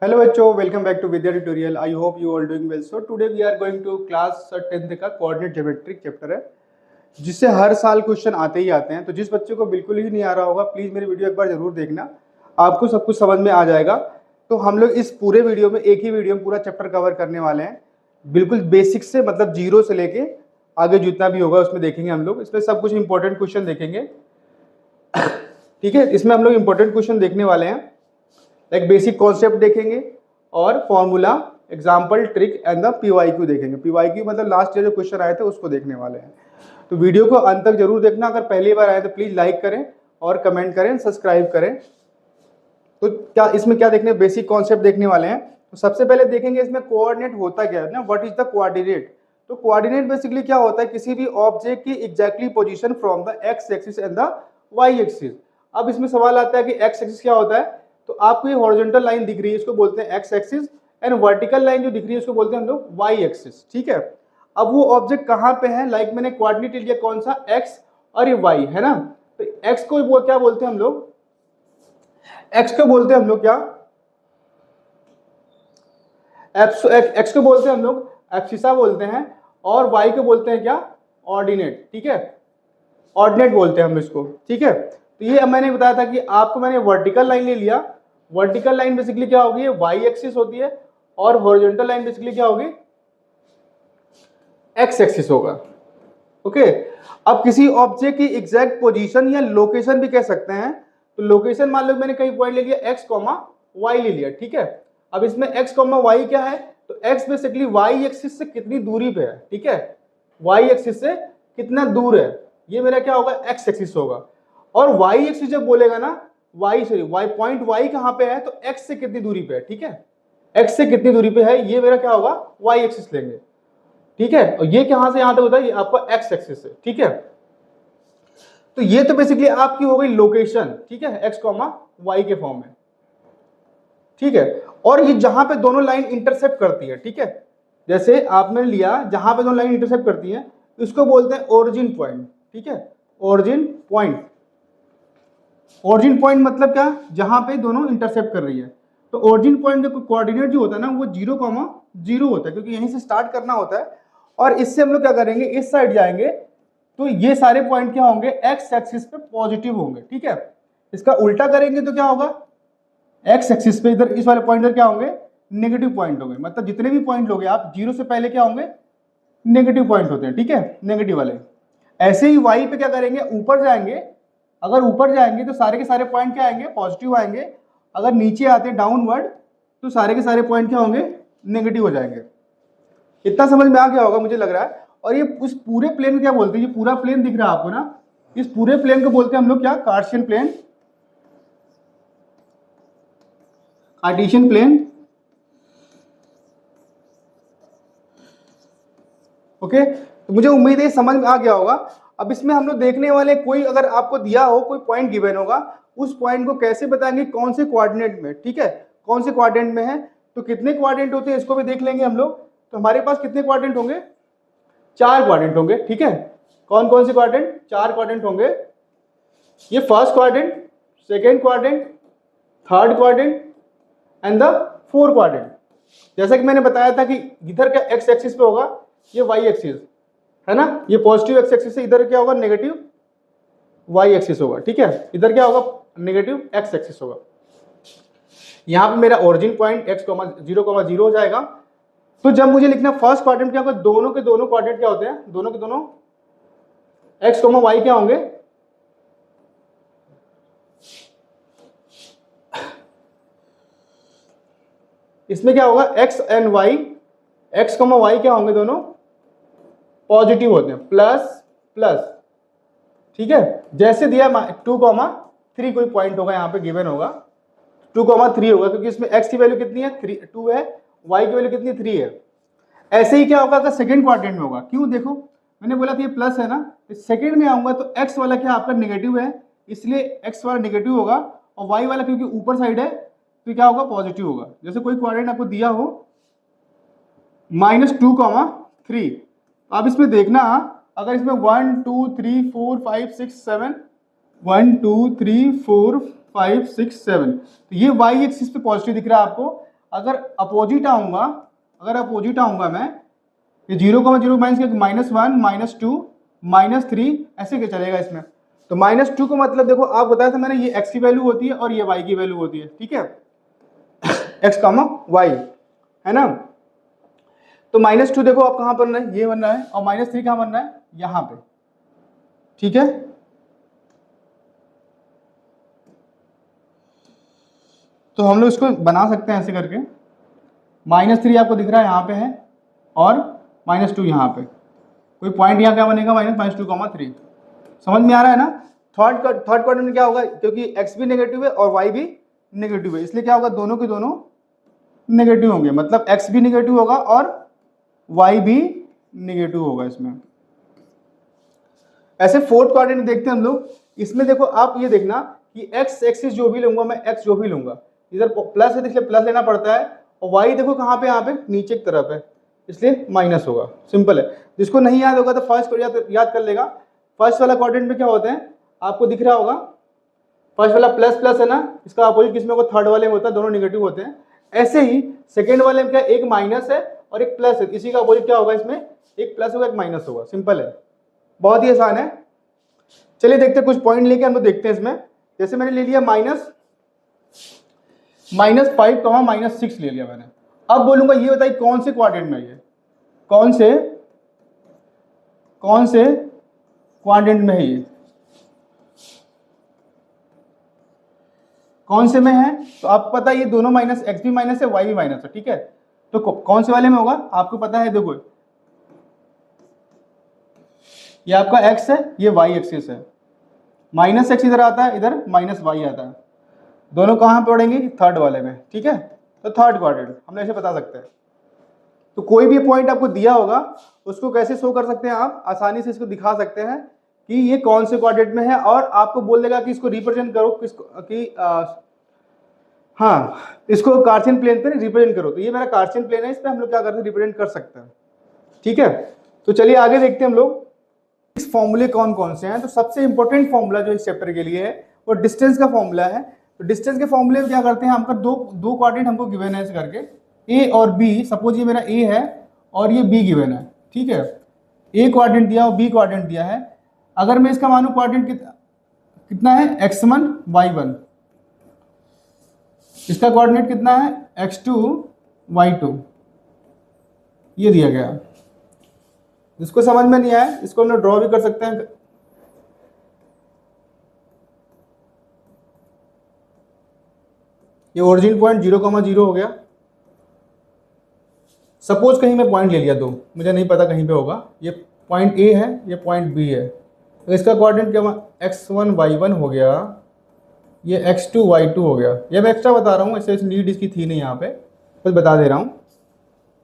Hello बच्चों, welcome back to Vidya tutorial. I hope you all doing well. So today we are going to class 10th का coordinate geometric chapter है, जिससे हर साल question आते ही आते हैं। तो जिस बच्चे को बिल्कुल ही नहीं आ रहा होगा, प्लीज़ मेरी वीडियो एक बार जरूर देखना, आपको सब कुछ समझ में आ जाएगा। तो हम लोग इस पूरे वीडियो में, एक ही वीडियो में पूरा चैप्टर कवर करने वाले हैं, बिल्कुल बेसिक से, मतलब जीरो से लेके आगे जितना भी होगा उसमें देखेंगे हम लोग। इसमें सब कुछ इंपॉर्टेंट क्वेश्चन देखेंगे, ठीक है। इसमें हम लोग इंपॉर्टेंट क्वेश्चन देखने वाले हैं, एक बेसिक कॉन्सेप्ट देखेंगे और formula, example, trick and the PYQ देखेंगे। पीवाईक्यू मतलब लास्ट ईयर जो क्वेश्चन आए थे उसको देखने वाले हैं। तो वीडियो को अंत तक जरूर देखना। अगर पहली बार आए तो प्लीज लाइक करें और कमेंट करें, सब्सक्राइब करें। तो क्या इसमें क्या देखने, बेसिक कॉन्सेप्ट देखने वाले हैं। तो सबसे पहले देखेंगे इसमें कोऑर्डिनेट होता क्या है ना, व्हाट इज द कोऑर्डिनेट। तो कोऑर्डिनेट बेसिकली क्या होता है, किसी भी ऑब्जेक्ट की exactly position from the x axis and the y axis. अब इसमें सवाल आता है कि एक्स एक्सिस क्या होता है। तो आपको ये हॉरिजॉन्टल लाइन दिख रही है, इसको बोलते हैं x axis, and vertical line जो दिख रही है उसको बोलते हैं हम लोग वाई एक्सिस, ठीक है। अब वो ऑब्जेक्ट कहाँ पे है, लाइक मैंने कोऑर्डिनेट लिया कौन सा, एक्स और ये वाई है ना। तो एक्स को वो क्या बोलते हैं हम लोग, एक्स को बोलते हैं हम लोग क्या, एक्स को बोलते हैं हम लोग एब्सिसा बोलते हैं, और वाई को बोलते हैं क्या, ऑर्डिनेट, ठीक है। ऑर्डिनेट बोलते हैं हम इसको, ठीक है। तो ये मैंने बताया था कि आपको मैंने वर्टिकल लाइन ले लिया। वर्टिकल लाइन बेसिकली क्या होगी, वाई एक्सिस होती है, और हॉरिजॉन्टल लाइन बेसिकली क्या होगी, एक्स एक्सिस होगा, ओके। अब किसी ऑब्जेक्ट की एग्जैक्ट पोजीशन या लोकेशन भी कह सकते हैं। तो लोकेशन मान लो मैंने कहीं पॉइंट ले लिया एक्स कॉमा वाई ले लिया, ठीक है। अब इसमें एक्स कॉमा वाई क्या है, तो एक्स बेसिकली वाई एक्सिस से कितनी दूरी पे है, ठीक है। वाई एक्सिस से कितना दूर है, ये मेरा क्या होगा, एक्स एक्सिस होगा। और वाई एक्सिस जब बोलेगा ना, वाई पॉइंट वाई कहां पे है, तो एक्स से कितनी दूरी पे है, ठीक है। एक्स से कितनी दूरी पे है, ये मेरा क्या होगा, वाई एक्सिस लेंगे, ठीक है। और ये कहां से यहां तक होता है, ये आपका एक्स एक्सिस है, ठीक है। तो ये तो बेसिकली आपकी हो गई लोकेशन, ठीक है, एक्स कॉमा वाई के फॉर्म में, ठीक है। और ये जहां पे दोनों लाइन इंटरसेप्ट करती है, ठीक है, जैसे आपने लिया जहां पे दोनों लाइन इंटरसेप्ट करती है, इसको बोलते हैं ओरिजिन पॉइंट, ठीक है। ओरिजिन पॉइंट, ओरिजिन पॉइंट मतलब क्या, जहां पे दोनों इंटरसेप्ट कर रही है। तो ओरिजिन पॉइंट का कोऑर्डिनेट जो होता है ना, वो 0,0 होता है, क्योंकि यहीं से स्टार्ट करना होता है। और इससे हम लोग क्या करेंगे, इस साइड जाएंगे तो ये सारे पॉइंट क्या होंगे, एक्स एक्सिस पे पॉजिटिव होंगे, ठीक है। इसका उल्टा करेंगे तो क्या होगा, एक्स एक्सिस पे इधर इस वाले पॉइंट क्या होंगे, नेगेटिव पॉइंट होंगे। मतलब जितने भी पॉइंट लोगे आप, जीरो से पहले क्या होंगे, नेगेटिव पॉइंट होते हैं, ठीक है, नेगेटिव वाले। ऐसे ही वाई पे क्या करेंगे, ऊपर जाएंगे। अगर ऊपर जाएंगे तो सारे के सारे पॉइंट क्या आएंगे, पॉजिटिव आएंगे। अगर नीचे आते हैं डाउनवर्ड, तो सारे के सारे पॉइंट क्या होंगे, नेगेटिव हो जाएंगे। इतना समझ में आ गया होगा मुझे लग रहा है। और ये उस पूरे प्लेन को क्या बोलते हैं, ये पूरा प्लेन दिख रहा है आपको ना, इस पूरे प्लेन को बोलते हैं हम लोग क्या, Cartesian plane, Cartesian plane, okay. तो मुझे उम्मीद है समझ में आ गया होगा। अब इसमें हम लोग देखने वाले, कोई अगर आपको दिया हो, कोई पॉइंट गिवन होगा, उस पॉइंट को कैसे बताएंगे, कौन से कोऑर्डिनेट में, ठीक है, कौन से कोऑर्डिनेट में है। तो कितने कोऑर्डिनेट होते हैं इसको भी देख लेंगे हम लोग। तो हमारे पास कितने कोऑर्डिनेट होंगे, 4 कोऑर्डिनेट होंगे, ठीक है। कौन कौन से कोऑर्डिनेट, 4 कोऑर्डिनेट होंगे। ये first coordinate, second coordinate, third coordinate and the fourth coordinate. जैसा कि मैंने बताया था कि इधर का एक्स एक्सिस पे होगा ये वाई एक्सिस है ना, ये पॉजिटिव एक्स एक्सिस से, इधर क्या होगा, नेगेटिव वाई एक्सिस होगा, ठीक है। इधर क्या होगा, नेगेटिव एक्स एक्सिस होगा। यहां पे मेरा ओरिजिन पॉइंट एक्स 0,0 हो जाएगा। तो जब मुझे लिखना फर्स्ट क्वाड्रेंट, क्या होगा, दोनों के दोनों क्वाड्रेंट क्या होते हैं, दोनों के दोनों एक्स वाई क्या होंगे, इसमें क्या होगा, x and y, x y क्या होंगे, दोनों पॉजिटिव होते हैं, प्लस प्लस, ठीक है। जैसे दिया 2,3 कोई पॉइंट होगा यहाँ पे गिवन होगा, 2,3 होगा, क्योंकि इसमें x की वैल्यू कितनी है, 2 है, y की वैल्यू कितनी, 3 है। ऐसे ही क्या होगा अगर सेकंड क्वाड्रेंट में होगा, क्यों, देखो मैंने बोला था ये प्लस है ना, सेकंड में आऊंगा तो x वाला क्या आपका नेगेटिव है, इसलिए x वाला नेगेटिव होगा, और y वाला क्योंकि ऊपर साइड है तो क्या होगा, पॉजिटिव होगा। जैसे कोई क्वाड्रेंट आपको दिया हो -2,3, अब इसमें देखना, अगर इसमें 1 2 3 4 5 6 7, 1 2 3 4 5 6 7, तो ये y एक्सिस पे पॉजिटिव दिख रहा है आपको, अगर अपोजिट आऊंगा मैं, ये 0,0 माइनस -1 -2 -3 ऐसे क्या चलेगा इसमें। तो -2 का मतलब देखो आप बताया था मैंने, ये x की वैल्यू होती है और ये y की वैल्यू होती है, ठीक है, x, y है ना। तो -2 देखो आप कहां बनना है, ये बनना है, और -3 कहां बनना है, यहां पे, ठीक है। तो हम लोग इसको बना सकते हैं ऐसे करके, -3 आपको दिख रहा है यहाँ पे है, और -2 यहाँ पे, कोई पॉइंट यहाँ क्या बनेगा, -2,3। समझ में आ रहा है ना। थर्ड क्वाड्रेंट में क्या होगा, क्योंकि x भी नेगेटिव है और y भी नेगेटिव है, इसलिए क्या होगा, दोनों के दोनों नेगेटिव होंगे, मतलब x भी नेगेटिव होगा और y भी नेगेटिव होगा इसमें। ऐसे फोर्थ क्वाड्रेंट देखते हैं हम लोग, इसमें देखो आप ये देखना कि x एक्सिस जो भी लूंगा मैं, x जो भी लूंगा, इधर प्लस है इसलिए प्लस लेना पड़ता है, और y देखो कहाँ पे, यहाँ पे नीचे की तरफ है, इसलिए माइनस होगा, सिंपल है। जिसको नहीं याद होगा तो फर्स्ट को याद कर लेगा। फर्स्ट वाला क्वाड्रेंट में क्या होते हैं, आपको दिख रहा होगा, फर्स्ट वाला प्लस प्लस है ना, इसका अपोजिट किसमें होगा, थर्ड वाले में होता है, दोनों नेगेटिव होते हैं। ऐसे ही सेकेंड वाले में क्या, एक माइनस है और एक प्लस है, इसी का अपोजिट क्या होगा, इसमें एक प्लस होगा एक माइनस होगा, सिंपल है, बहुत ही आसान है। चलिए देखते हैं, कुछ पॉइंट लेके हम लोग देखते हैं इसमें। जैसे मैंने ले लिया -5, -6 ले लिया मैंने। अब बोलूंगा ये बताइए कौन से क्वाड्रेंट में है, कौन से क्वाड्रेंट में है, ये कौन से में है। तो आपको पता है ये दोनों माइनस, x भी माइनस है y भी माइनस है, ठीक है। तो कौन से वाले में होगा आपको पता है, देखो ये आपका x है, ये y एक्सिस है, -x इधर आता है, इधर -y आता है, दोनों कहाँ पड़ेंगे, थर्ड वाले में, ठीक है। तो थर्ड क्वाड्रेंट हम ऐसे बता सकते हैं। तो कोई भी पॉइंट आपको दिया होगा उसको कैसे शो कर सकते हैं, आप आसानी से इसको दिखा सकते हैं कि ये कौन से क्वाड्रेंट में है, और आपको बोल देगा कि इसको रिप्रेजेंट करो, इसको कार्टेशियन प्लेन पे रिप्रेजेंट करो। तो ये मेरा कार्टेशियन प्लेन है, इस पे हम लोग क्या करते हैं, रिप्रेजेंट कर सकते हैं, ठीक है। तो चलिए आगे देखते हैं हम लोग इस फॉर्मूले कौन कौन से हैं। तो सबसे इंपॉर्टेंट फॉर्मूला जो इस चैप्टर के लिए है वो डिस्टेंस का फॉर्मूला है। तो डिस्टेंस के फॉर्मूले में क्या करते हैं, हमको दो क्वाड्रेंट हमको गिवन है, ऐसे करके ए और बी। सपोज ये मेरा ए है और ये बी गिवन है, ठीक है, ए क्वाड्रेंट दिया और बी क्वाड्रेंट दिया है। अगर मैं इसका मानूं क्वाड्रेंट कितना है, x1 y1, इसका कोऑर्डिनेट कितना है, x2 y2, ये दिया गया। जिसको समझ में नहीं आया इसको हम लोग ड्रॉ भी कर सकते हैं। ये ओरिजिन पॉइंट 0,0 हो गया। सपोज कहीं मैं पॉइंट ले लिया दो, मुझे नहीं पता कहीं पे होगा, ये पॉइंट ए है, ये पॉइंट बी है, तो इसका कोऑर्डिनेट क्या हुआ, x1 y1 हो गया, ये x2 y2 हो गया। ये मैं एक्स्ट्रा बता रहा हूँ, ऐसे नीड इसकी थी नहीं, यहाँ पे बस बता दे रहा हूँ।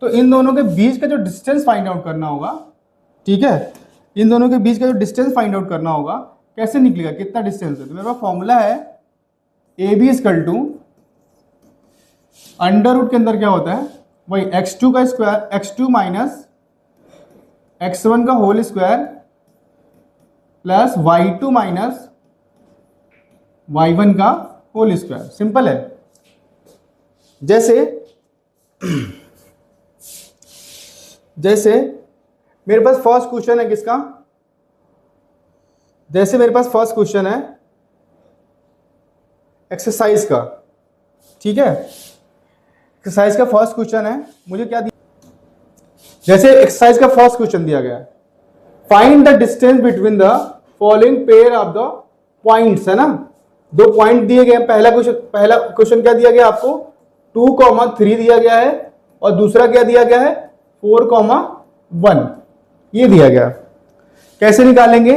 तो इन दोनों के बीच का जो डिस्टेंस फाइंड आउट करना होगा, ठीक है, इन दोनों के बीच का जो डिस्टेंस फाइंड आउट करना होगा, कैसे निकलेगा, कितना डिस्टेंस है। तो मेरे पास फॉर्मूला है AB = अंडर रूट के अंदर क्या होता है, वही x2 का स्क्वायर, x2 माइनस x1 का whole square plus y2 minus y1 का होल स्क्वायर। सिंपल है। जैसे मेरे पास फर्स्ट क्वेश्चन है किसका, जैसे मेरे पास फर्स्ट क्वेश्चन है एक्सरसाइज का, ठीक है, एक्सरसाइज का फर्स्ट क्वेश्चन है, मुझे क्या दिया, जैसे एक्सरसाइज का फर्स्ट क्वेश्चन दिया गया है, find the distance between the following pair of the points, है ना, दो पॉइंट दिए गए। पहला क्वेश्चन क्या दिया गया आपको, 2,3 दिया गया है, और दूसरा क्या दिया गया है, 4,1 ये दिया गया। कैसे निकालेंगे,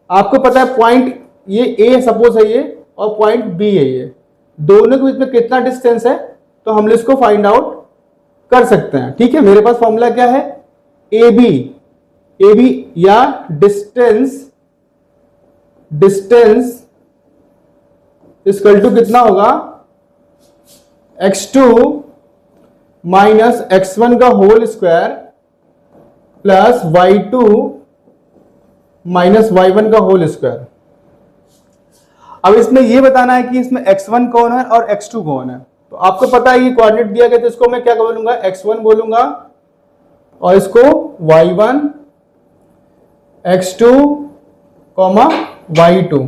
आपको पता है पॉइंट ये ए सपोज है ये, और पॉइंट बी है ये, दोनों के बीच में कितना डिस्टेंस है, तो हम इसको फाइंड आउट कर सकते हैं। ठीक है, मेरे पास फॉर्मूला क्या है, ए बी या डिस्टेंस इक्वल टू कितना होगा, x2 माइनस x1 का whole square plus y2 minus y1 का होल स्क्वायर। अब इसमें यह बताना है कि इसमें x1 कौन है और x2 कौन है। तो तो आपको पता है ये कोऑर्डिनेट दिया गया, तो इसको मैं क्या बोलूंगा, x1 बोलूंगा और इसको y1 x2 y2,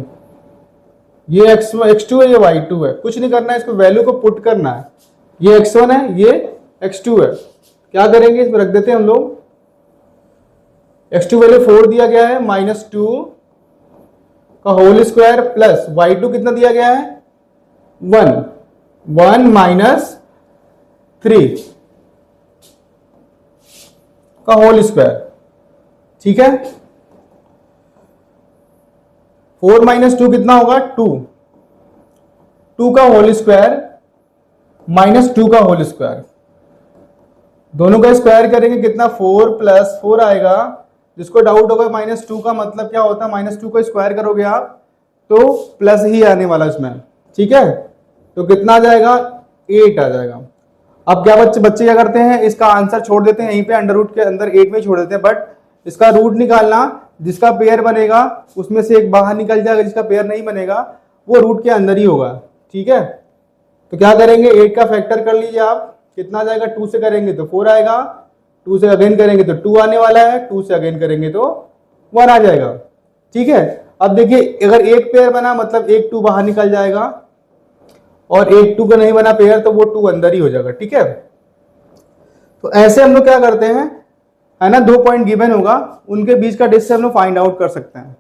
ये x2 है, ये y2 है, कुछ नहीं करना है, इसको वैल्यू को पुट करना है, ये x1 है, ये x2 है। क्या करेंगे, इसमें रख देते हैं हम लोग, x2 वैल्यू 4 दिया गया है, -2 का होल स्क्वायर प्लस y2 कितना दिया गया है 1 -3 का होल स्क्वायर, ठीक है। 4 - 2 कितना होगा 2 का होल स्क्वायर -2 का होल स्क्वायर, दोनों का स्क्वायर करेंगे कितना 4 + 4 आएगा। जिसको डाउट होगा -2 का मतलब क्या होता है, -2 को स्क्वायर करोगे आप तो प्लस ही आने वाला इसमें, ठीक है। तो कितना आ जाएगा 8 आ जाएगा। अब क्या बच्चे क्या करते हैं, इसका आंसर छोड़ देते हैं यहीं पे, अंडर रूट के अंदर 8 में छोड़ देते हैं, बट इसका रूट निकालना, जिसका पेयर बनेगा उसमें से एक बाहर निकल जाएगा, जिसका पेयर नहीं बनेगा वो रूट के अंदर ही होगा, ठीक है। तो क्या करेंगे, 8 का फैक्टर कर लीजिए आप, कितना आ जाएगा, 2 से करेंगे तो 4 आएगा, 2 से अगेन करेंगे तो 2 आने वाला है, 2 से अगेन करेंगे तो 1 आ जाएगा, ठीक है। अब देखिए अगर एक पेयर बना मतलब एक 2 बाहर निकल जाएगा, और एक 2 का नहीं बना पेयर तो वो 2 अंदर ही हो जाएगा, ठीक है। तो ऐसे हम लोग क्या करते हैं, है ना, 2 पॉइंट गिवन होगा, उनके बीच का डिस्टेंस हम लोग फाइंड आउट कर सकते हैं,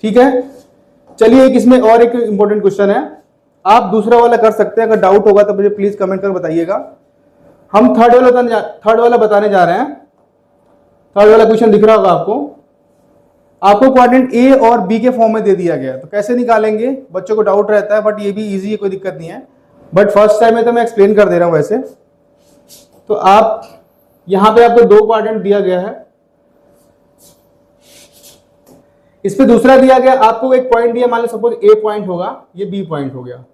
ठीक है। चलिए एक इसमें और एक इंपॉर्टेंट क्वेश्चन है, आप दूसरा वाला कर सकते हैं, अगर डाउट होगा तो मुझे प्लीज कमेंट कर बताइएगा। हम थर्ड वाला बताने जा रहे हैं। थर्ड वाला क्वेश्चन दिख रहा होगा आपको कोऑर्डिनेट ए और बी के फॉर्म में दे दिया गया, तो कैसे निकालेंगे, बच्चों को डाउट रहता है, बट ये भी इजी है, कोई दिक्कत नहीं है, बट फर्स्ट टाइम में तो मैं एक्सप्लेन कर दे रहा हूं वैसे। तो आप यहां पे आपको 2 कोऑर्डिनेट दिया गया है, इस पे दूसरा दिया गया, आपको एक पॉइंट दिया, मान लो सपोज ए पॉइंट होगा, ये बी पॉइंट हो गया,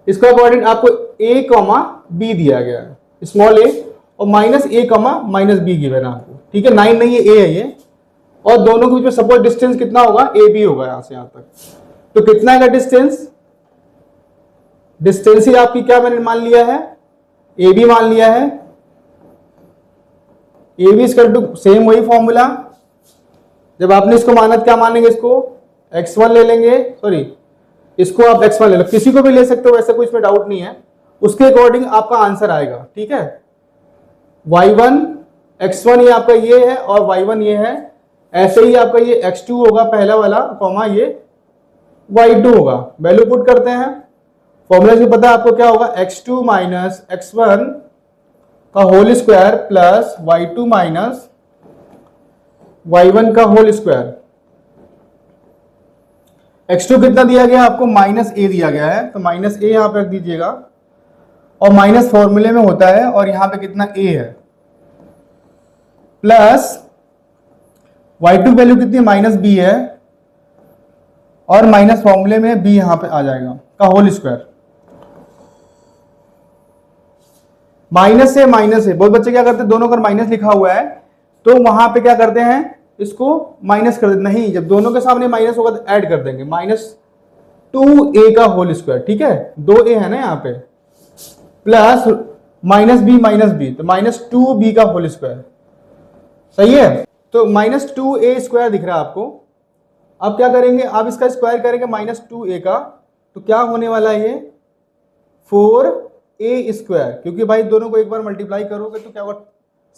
इसका कोऑर्डिनेट आपको ए कॉमा बी दिया गया है, स्मॉल ए, और -a कॉमा -b गिवन है आपको, ठीक है। 9 नहीं है, ए है ये, और दोनों के बीच में सपोज डिस्टेंस कितना होगा, ए बी होगा यहां से यहां तक, तो कितना है डिस्टेंस, डिस्टेंस ही आपकी क्या मैंने मान लिया है, ए बी मान लिया है, A B equal to same वही फॉर्मूला, जब आपने इसको माना क्या मानेंगे, इसको x1 ले लेंगे, सॉरी इसको आप x1 ले लो, किसी को भी ले सकते हो, वैसे कोई इसमें डाउट नहीं है, उसके अकॉर्डिंग आपका आंसर आएगा, ठीक है। y1 x1 ये आपका ये है और y1 ये है, ऐसे ही आपका ये x2 होगा पहला वाला, कॉमा ये y2 होगा, वैल्यू पुट करते हैं, फॉर्मूला से पता है आपको क्या होगा, x2 - x1 का whole square plus y2 - y1 का होल स्क्वायर। x2 कितना दिया गया आपको, -a दिया गया है, तो -a यहां पर रख दीजिएगा, और माइनस फॉर्मूले में होता है, और यहां पे कितना a है, प्लस y2 वैल्यू कितनी -b है, और माइनस फॉर्मूले में b यहां पे आ जाएगा का होल स्क्वायर। माइनस से बहुत बच्चे क्या करते हैं, दोनों का माइनस लिखा हुआ है तो वहां पे क्या करते हैं, इसको माइनस कर देते, नहीं, जब दोनों के सामने माइनस होगा तो ऐड कर देंगे, -2a का होल स्क्वायर, ठीक है, 2a है ना यहाँ पे, प्लस -b तो -2b का होल स्क्वायर, सही है। तो -2a स्क्वायर दिख रहा है आपको। अब क्या करेंगे, आप इसका स्क्वायर करेंगे -2a का, तो क्या होने वाला है, ये 4a स्क्वायर, क्योंकि भाई दोनों को एक बार मल्टीप्लाई करोगे तो क्या होगा,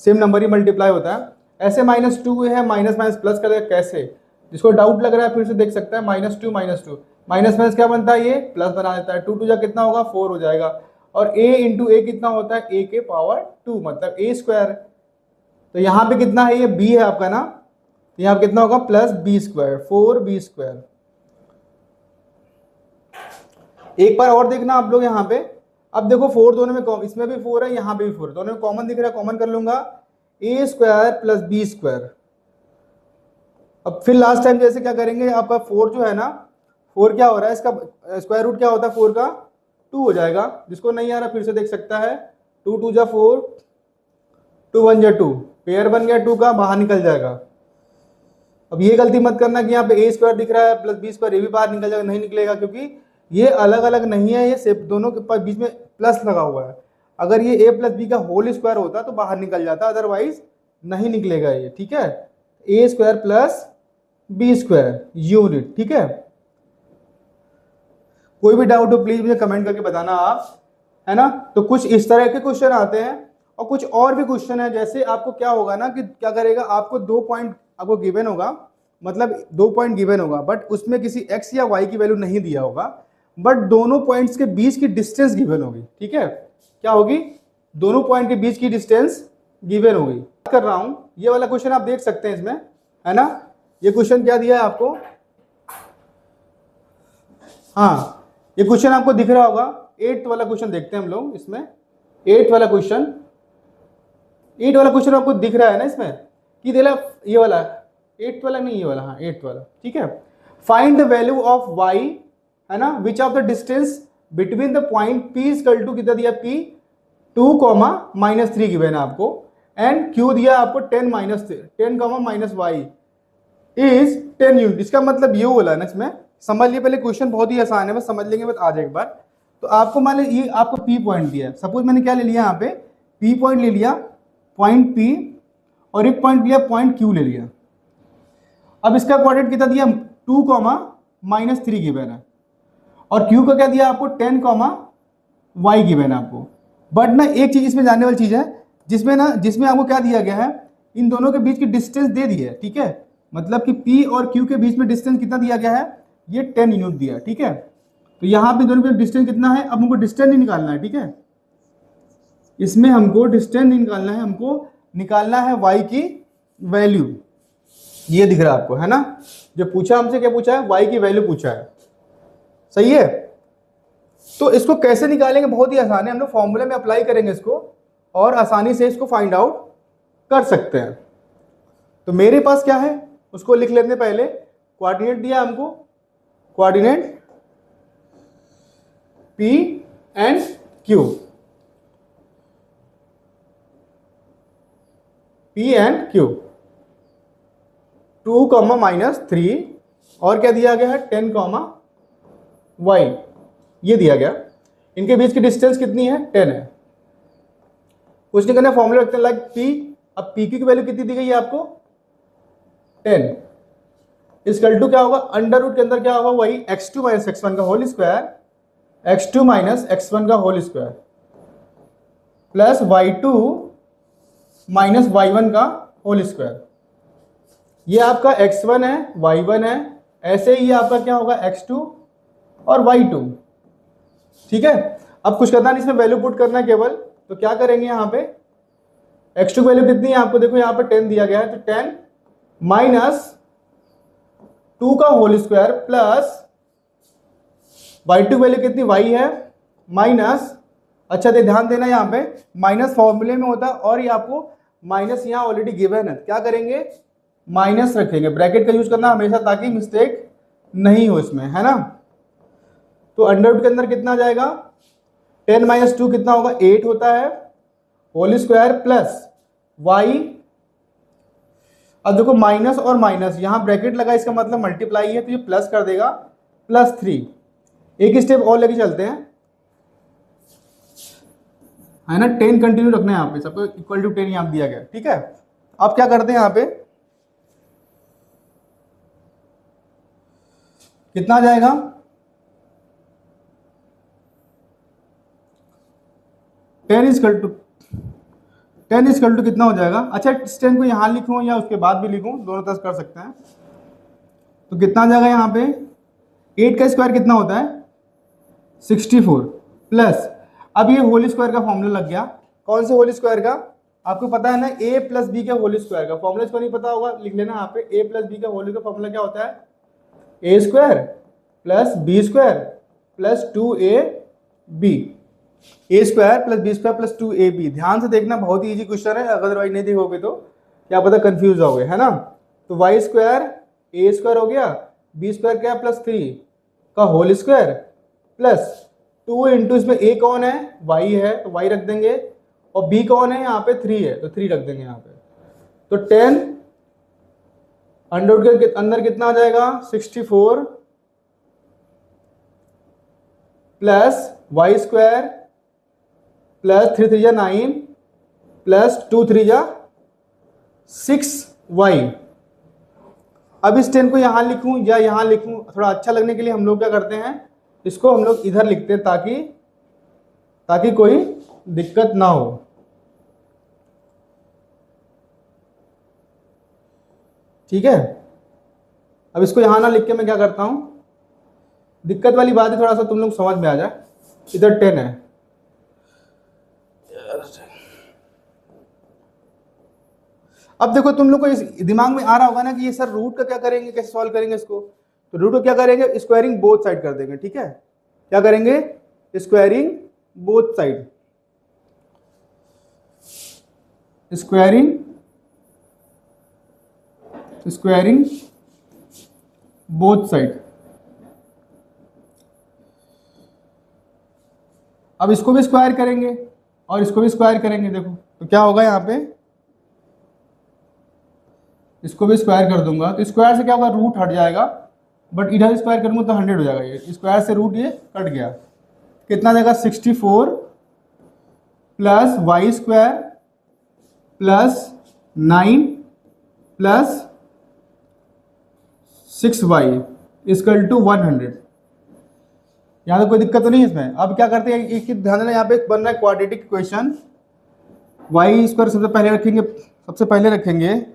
सेम नंबर ही मल्टीप्लाई होता है। ऐसे -2 है, माइनस प्लस करेगा, कैसे, जिसको डाउट लग रहा है फिर से देख सकता है, -2 माइनस क्या बनता है, ये प्लस बना देता है, 2 2 जा कितना होगा 4 हो जाएगा, और a इंटू a कितना होता है, a के पावर 2 मतलब a स्क्वायर। तो यहाँ पे कितना है, ये b है आपका ना, तो यहाँ पे कितना होगा +b स्क्वायर, 4b स्क्वायर। एक बार और देखना आप लोग यहाँ पे, अब देखो 4 दोनों में, इसमें भी 4 है, यहाँ पे भी 4, दोनों में कॉमन दिख रहा है, कॉमन कर लूंगा, a square plus b square. अब फिर लास्ट टाइम जैसे क्या करेंगे, आपका 4 जो है ना, 4 क्या हो रहा है, इसका स्क्वायर रूट क्या होता है 4 का, 2 हो जाएगा, जिसको नहीं आ रहा फिर से देख सकता है, 2 2 जा 4, 2 1 जा 2, पेयर बन गया 2 का, बाहर निकल जाएगा। अब ये गलती मत करना कि यहाँ पे a स्क्वायर दिख रहा है +b स्क्वायर, ये भी बाहर निकल जाएगा, नहीं निकलेगा, क्योंकि ये अलग अलग नहीं है, ये सिर्फ दोनों के बीच में प्लस लगा हुआ है। अगर ये a प्लस बी का होल स्क्वायर होता तो बाहर निकल जाता, अदरवाइज नहीं निकलेगा ये, ठीक है। A square plus B square unit, ठीक है। कोई भी डाउट हो प्लीज मुझे कमेंट करके बताना आप, है ना। तो कुछ इस तरह के क्वेश्चन आते हैं और कुछ और भी क्वेश्चन है। जैसे आपको क्या होगा ना कि क्या करेगा, आपको 2 पॉइंट आपको गिवन होगा, मतलब 2 पॉइंट गिवन होगा, बट उसमें किसी x या y की वैल्यू नहीं दिया होगा, बट दोनों पॉइंट्स के बीच की डिस्टेंस गिवन होगी, ठीक है। क्या होगी, दोनों पॉइंट के बीच की डिस्टेंस गिवन होगी। बात कर रहा हूं, ये वाला क्वेश्चन आप देख सकते हैं इसमें, है ना। ये क्वेश्चन क्या दिया है आपको, हाँ ये क्वेश्चन आपको दिख रहा होगा। 8th वाला क्वेश्चन देखते हैं हम लोग इसमें। 8th वाला क्वेश्चन, 8 वाला क्वेश्चन आपको दिख रहा है ना इसमें कि देला, ये वाला 8th वाला नहीं, ये वाला, हाँ 8th वाला, ठीक है। Find the value of y, है ना, which of the distance between the point p equal to कितना दिया, p 2, -3 गिवन है आपको, एंड q दिया आपको 10 माइनस y इज 10 यूनिट। इसका मतलब ये बोला ना इसमें, समझ लिए, पहले क्वेश्चन बहुत ही आसान है, बस समझ लेंगे, बस आ जाए एक बार। तो आपको मान लीजिए ये आपको P पॉइंट दिया है, सपोज मैंने क्या ले लिया यहाँ पे, P पॉइंट ले लिया, पॉइंट P, और एक पॉइंट लिया पॉइंट Q ले लिया। अब इसका कोऑर्डिनेट कितना दिया, 2, -3 गिवन है, और Q का क्या दिया आपको 10, y गिवन है आपको। बट ना एक चीज इसमें जानने वाली चीज है, जिसमें आपको क्या दिया गया है, इन दोनों के बीच की डिस्टेंस दे दी है, ठीक है। मतलब कि P और Q के बीच में डिस्टेंस कितना दिया गया है, ये 10 यूनिट दिया, ठीक है। तो यहाँ पे दोनों के डिस्टेंस कितना है, अब हमको डिस्टेंस नहीं निकालना है, ठीक है। इसमें हमको डिस्टेंस नहीं निकालना है, हमको निकालना है y की वैल्यू। ये दिख रहा है आपको, है ना। जो पूछा हमसे, क्या पूछा है, y की वैल्यू पूछा है, सही है। तो इसको कैसे निकालेंगे, बहुत ही आसान है, हम लोग फॉर्मूले में अप्लाई करेंगे इसको और आसानी से इसको फाइंड आउट कर सकते हैं। तो मेरे पास क्या है, उसको लिख लेते हैं पहले। कोऑर्डिनेट दिया हमको, coordinate P and Q, P and Q 2, -3, और क्या दिया गया है 10, y, ये दिया गया। इनके बीच की डिस्टेंस कितनी है, 10 है। कुछ नहीं करना, फॉर्मूला रखते हैं लाइक P। अब PQ की वैल्यू कितनी दी गई है आपको, 10, इसकल टू क्या होगा, अंडर रूट के अंदर क्या होगा, वही x2 - x1 का होल स्क्वायर, x2 - x1 का whole square, plus y2 - y1 का होल स्क्वायर। ये आपका x1 है, y1 है, ऐसे ही ये आपका क्या होगा, x2 और y2, ठीक है। अब कुछ करना नहीं, इसमें वैल्यू पुट करना है केवल। तो क्या करेंगे, यहाँ पे x2 की वैल्यू कितनी है आपको, देखो यहाँ पे 10 दिया गया है, तो 10 -2 का होल स्क्वायर, प्लस y2 की वैल्यू कितनी, y है, माइनस, अच्छा तो ध्यान देना यहाँ पे माइनस फॉर्मूले में होता है, और ये आपको माइनस यहाँ ऑलरेडी गिवन है, क्या करेंगे, माइनस रखेंगे। ब्रैकेट का यूज करना हमेशा, ताकि मिस्टेक नहीं हो इसमें, है ना। तो अंडर रूट के अंदर कितना आ जाएगा, 10 - 2 कितना होगा, 8 होता है, होल स्क्वायर, प्लस y, अब देखो माइनस और माइनस, यहां ब्रैकेट लगा, इसका मतलब मल्टीप्लाई है, तो ये प्लस कर देगा, +3। एक स्टेप और लेके चलते हैं, है ना। 10 कंटिन्यू रखना है यहाँ पे, सबको इक्वल टू 10 यहाँ दिया गया, ठीक है। अब क्या करते हैं, यहाँ पे कितना आ जाएगा, 10 इक्वल टू कितना हो जाएगा। अच्छा, इस 10 को यहाँ लिखूं या उसके बाद भी लिखूं, दोनों तरह कर सकते हैं। तो कितना आ जाएगा यहाँ पे, 8 का स्क्वायर कितना होता है, 64, प्लस, अब ये होल स्क्वायर का फॉर्मूला लग गया। कौन से होल स्क्वायर का, आपको पता है ना, a + b के होल स्क्वायर का फॉर्मूला। इसको नहीं पता होगा, लिख लेना यहाँ पे, a + b का होल का फॉर्मूला क्या होता है, a² + b² + 2ab, a² + b² + 2ab। ध्यान से देखना, बहुत ही इजी क्वेश्चन है, अदरवाइज नहीं देखोगे तो क्या पता कंफ्यूज जाओगे, है ना। तो y² a² हो गया, b² क्या, +3 का होल स्क्वायर, प्लस 2 इंटू, इसमें a कौन है, y है, तो y रख देंगे, और b कौन है, यहाँ पे 3 है, तो 3 रख देंगे यहाँ पे। तो 10 अंडर रूट के अंदर कितना आ जाएगा, 64 प्लस y² प्लस 3 3 जा 9 प्लस 2 3 जा 6y। अब इस 10 को यहाँ लिखूं या यहाँ लिखूं, थोड़ा अच्छा लगने के लिए हम लोग क्या करते हैं, इसको हम लोग इधर लिखते हैं ताकि कोई दिक्कत ना हो। ठीक है, अब इसको यहाँ ना लिख के मैं क्या करता हूं, दिक्कत वाली बात है, थोड़ा सा तुम लोग समझ में आ जाए। इधर 10 है, अब देखो तुम लोग को इस दिमाग में आ रहा होगा ना कि ये सर रूट का क्या करेंगे, कैसे सॉल्व करेंगे इसको। तो रूट को क्या करेंगे, स्क्वायरिंग बोथ साइड कर देंगे। ठीक है, क्या करेंगे, squaring both side, squaring both side. अब इसको भी स्क्वायर करेंगे और इसको भी स्क्वायर करेंगे। देखो तो क्या होगा, यहाँ पे इसको भी स्क्वायर कर दूंगा तो स्क्वायर से क्या होगा, रूट हट जाएगा, बट इधर स्क्वायर करूंगा तो 100 हो जाएगा। ये स्क्वायर से रूट ये कट गया, कितना जाएगा 64 plus y square plus 9 plus 6y equal to 100। यहाँ तो कोई दिक्कत तो नहीं है इसमें। अब क्या करते हैं, एक ध्यान देना, यहाँ पे बन रहा है क्वाड्रेटिक इक्वेशन। वाई स्क्वायर सबसे पहले रखेंगे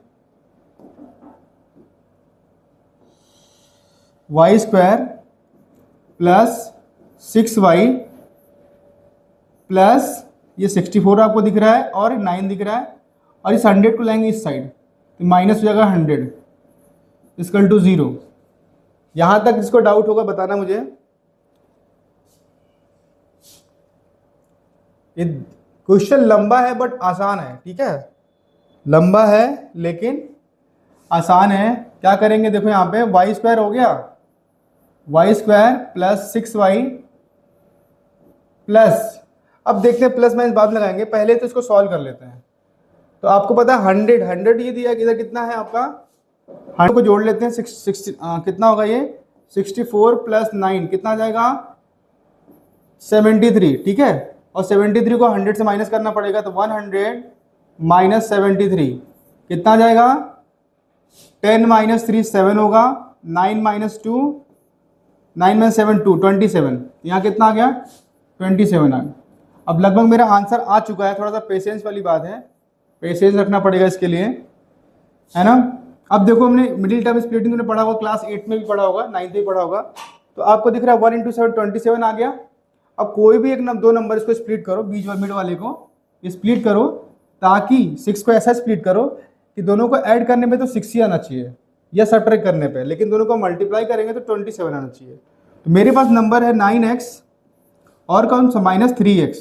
Y square plus 6y plus ये 64 आपको दिख रहा है और 9 दिख रहा है, और इस 100 को लाएंगे इस साइड तो माइनस हो जाएगा 100 इक्वल टू 0। यहां तक जिसको डाउट होगा बताना मुझे। ये क्वेश्चन लंबा है बट आसान है। ठीक है, लंबा है लेकिन आसान है। क्या करेंगे, देखो यहाँ पे वाई स्क्वायर हो गया, Y square plus 6y plus, अब देखते हैं प्लस माइनस बाद में लगाएंगे, पहले तो इसको सॉल्व कर लेते हैं। तो आपको पता है 100 ये दिया, इधर कितना है आपका, 100 को जोड़ लेते हैं, कितना होगा ये 64 प्लस 9 कितना आ जाएगा 73। ठीक है, और 73 को 100 से माइनस करना पड़ेगा, तो 100 माइनस 73 कितना आ जाएगा, 10 माइनस 3 7 होगा, 9 माइनस 2 9 माइनस 7 2 27, यहाँ कितना आ गया 27 आ गया। अब लगभग मेरा आंसर आ चुका है, थोड़ा सा पेशेंस वाली बात है, पेशेंस रखना पड़ेगा इसके लिए, है ना। अब देखो हमने मिडिल टर्म स्प्लिटिंग में पढ़ा होगा, क्लास 8 में भी पढ़ा होगा, 9th में भी पढ़ा होगा। तो आपको दिख रहा है 1 × 7 27 आ गया। अब कोई भी दो नंबर इसको स्प्लिट करो, बीच मिड वाले को स्प्लिट करो, ताकि 6 को ऐसा स्प्लिट करो कि दोनों को ऐड करने पे तो 6 ही आना चाहिए या सब्ट्रैक्ट करने पे, लेकिन दोनों को मल्टीप्लाई करेंगे तो 27 आना चाहिए। तो मेरे पास नंबर है 9x और कौन सा -3x।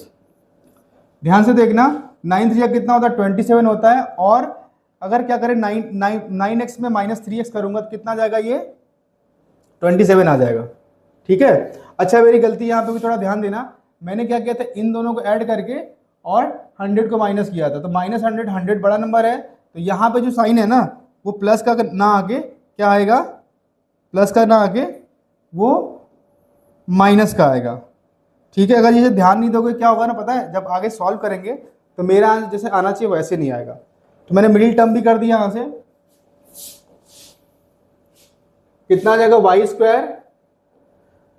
ध्यान से देखना, 9 3 कितना होता है 27 होता है, और अगर क्या करें 9x में -3x करूंगा तो कितना जाएगा, ये 27 आ जाएगा। ठीक है, अच्छा मेरी गलती यहाँ पे भी थोड़ा ध्यान देना, मैंने क्या किया था, इन दोनों को ऐड करके और 100 को माइनस किया था, तो -100 100 बड़ा नंबर है, तो यहाँ पे जो साइन है ना वो प्लस का ना आके क्या आएगा, प्लस का ना आके वो माइनस का आएगा। ठीक है, अगर ये ध्यान नहीं दोगे क्या होगा ना, पता है, जब आगे सॉल्व करेंगे तो मेरा जैसे आना चाहिए वैसे नहीं आएगा। तो मैंने मिडिल टर्म भी कर दिया यहाँ से, कितना आ जाएगा वाई स्क्वायर।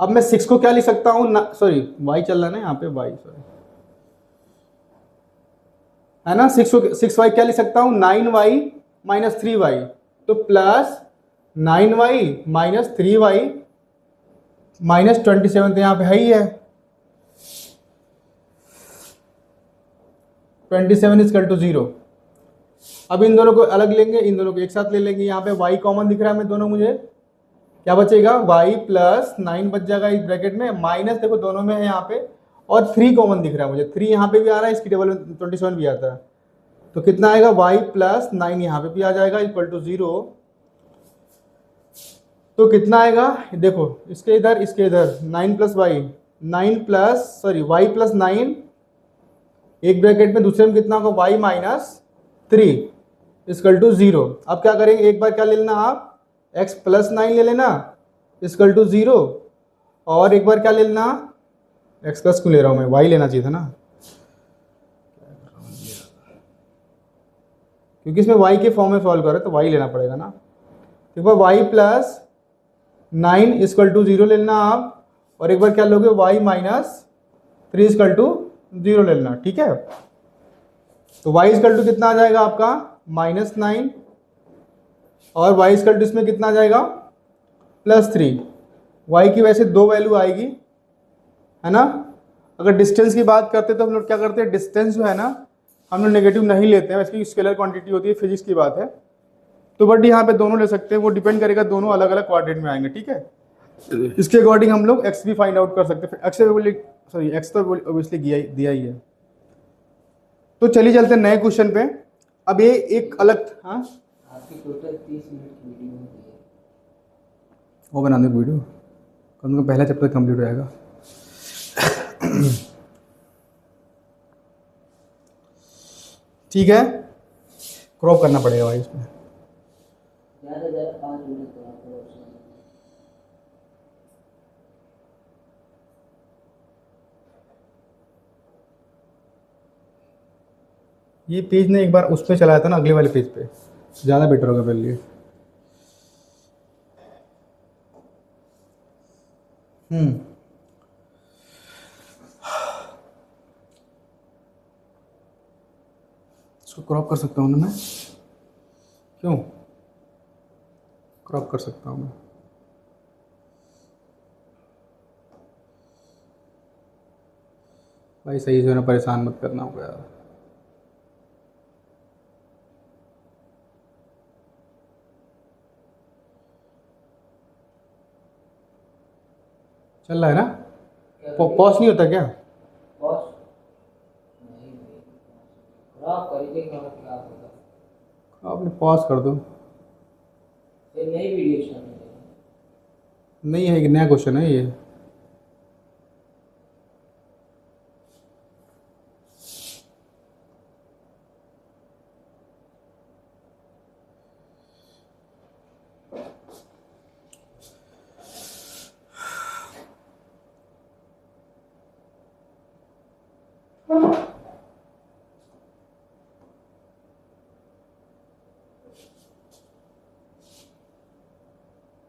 अब मैं 6 को क्या लिख सकता हूँ, सॉरी वाई चल रहा है ना यहाँ पे, वाई सॉरी है ना, 6y क्या लिख सकता हूँ 9y माइनस 3y, तो plus 9y minus 3y minus 27, तो यहाँ पे है ही है 27 इक्वल टू 0। अब इन दोनों को अलग लेंगे, इन दोनों को एक साथ ले लेंगे। यहाँ पे y कॉमन दिख रहा है मैं दोनों, मुझे क्या बचेगा y प्लस 9 बच जाएगा इस ब्रैकेट में, माइनस देखो दोनों में है यहाँ पे, और 3 कॉमन दिख रहा है मुझे, 3 यहाँ पे भी आ रहा है, इसकी टेबल में 27 भी आता है, तो कितना आएगा y प्लस 9 यहाँ पे भी आ जाएगा इक्वल टू 0। तो कितना आएगा देखो, इसके इधर 9 plus y, 9 plus sorry y plus 9 एक ब्रैकेट में, दूसरे में कितना होगा y माइनस 3 इक्वल टू 0। अब क्या करेंगे, एक बार क्या ले लेना आप x प्लस 9 ले लेना इक्वल टू 0, और एक बार क्या ले लेना, x प्लस क्यों ले रहा हूँ मैं, y लेना चाहिए था ना, क्योंकि इसमें y के फॉर्म में सॉल्व कर रहे हैं तो y लेना पड़ेगा ना। तो एक बार y प्लस 9 इक्वल टू 0 ले लेना आप, और एक बार क्या लोगे y माइनस 3 इक्वल टू 0 ले लेना, ठीक है। तो y इक्वल टू कितना आ जाएगा आपका -9, और y इक्वल टू इसमें कितना आ जाएगा +3। y की वजह से 2 वैल्यू आएगी, है ना। अगर डिस्टेंस की बात करते तो हम लोग क्या करते हैं, डिस्टेंस जो है ना हम लोग नेगेटिव नहीं लेते हैं, इसकी स्केलर क्वांटिटी होती है, फिजिक्स की बात है। तो बट यहाँ पे दोनों ले सकते हैं, वो डिपेंड करेगा, दोनों अलग अलग क्वाड्रेंट में आएंगे, ठीक है। इसके अकॉर्डिंग हम लोग x भी फाइंड आउट कर सकते हैं। x तो ऑब्वियसली दिया ही है। तो चलिए चलते हैं नए क्वेश्चन पे। अब ये एक अलग, हाँ आपकी टोटल 30 मिनट की वीडियो होती है, वो बना दो वीडियो, कम से कम पहला चैप्टर कंप्लीट हो जाएगा। ठीक है, क्रॉप करना पड़ेगा भाई इसमें। ज़्यादा से ज़्यादा 5 मिनट तो आपको ऑप्शन है। ये पेज ने एक बार उस पर चलाया था ना, अगले वाले पेज पे, ज़्यादा बेटर होगा मेरे लिए। इसको क्रॉप कर सकता हूँ ना मैं, क्यों क्रॉप कर सकता हूँ मैं। भाई सही से ना परेशान मत करना होगा यार। चल रहा है ना, पॉज नहीं होता क्या? पॉज नहीं, क्रॉप करिए, क्या होगा, आपने पॉज कर दो। ये नई वीडियो स्टार्ट हो जाएगी। नहीं है, एक नया क्वेश्चन है ये।